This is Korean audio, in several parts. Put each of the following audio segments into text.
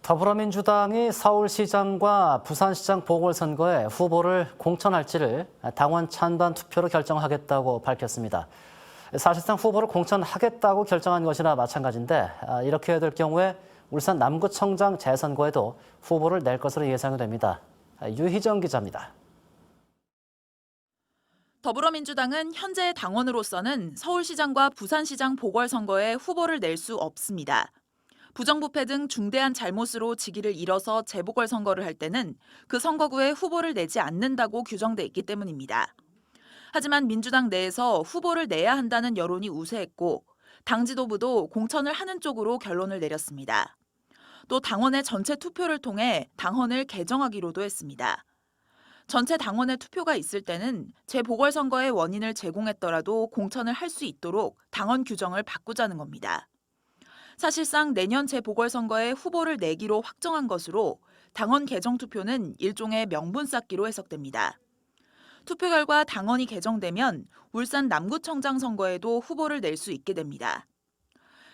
더불어민주당이 서울시장과 부산시장 보궐선거에 후보를 공천할지를 당원 찬반 투표로 결정하겠다고 밝혔습니다. 사실상 후보를 공천하겠다고 결정한 것이나 마찬가지인데 이렇게 될 경우에 울산 남구청장 재선거에도 후보를 낼 것으로 예상이 됩니다. 유희정 기자입니다. 더불어민주당은 현재 당원으로서는 서울시장과 부산시장 보궐선거에 후보를 낼 수 없습니다. 부정부패 등 중대한 잘못으로 직위를 잃어서 재보궐선거를 할 때는 그 선거구에 후보를 내지 않는다고 규정돼 있기 때문입니다. 하지만 민주당 내에서 후보를 내야 한다는 여론이 우세했고 당 지도부도 공천을 하는 쪽으로 결론을 내렸습니다. 또 당원의 전체 투표를 통해 당헌을 개정하기로도 했습니다. 전체 당원의 투표가 있을 때는 재보궐선거의 원인을 제공했더라도 공천을 할 수 있도록 당헌 규정을 바꾸자는 겁니다. 사실상 내년 재보궐선거에 후보를 내기로 확정한 것으로 당헌 개정 투표는 일종의 명분 쌓기로 해석됩니다. 투표 결과 당헌이 개정되면 울산 남구청장 선거에도 후보를 낼 수 있게 됩니다.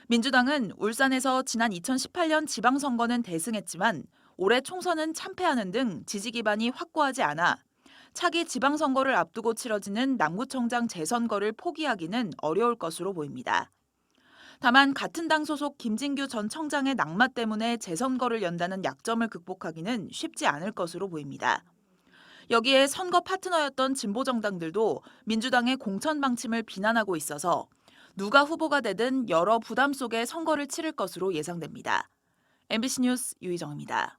민주당은 울산에서 지난 2018년 지방선거는 대승했지만 올해 총선은 참패하는 등 지지 기반이 확고하지 않아 차기 지방선거를 앞두고 치러지는 남구청장 재선거를 포기하기는 어려울 것으로 보입니다. 다만 같은 당 소속 김진규 전 청장의 낙마 때문에 재선거를 연다는 약점을 극복하기는 쉽지 않을 것으로 보입니다. 여기에 선거 파트너였던 진보정당들도 민주당의 공천 방침을 비난하고 있어서 누가 후보가 되든 여러 부담 속에 선거를 치를 것으로 예상됩니다. MBC 뉴스 유희정입니다.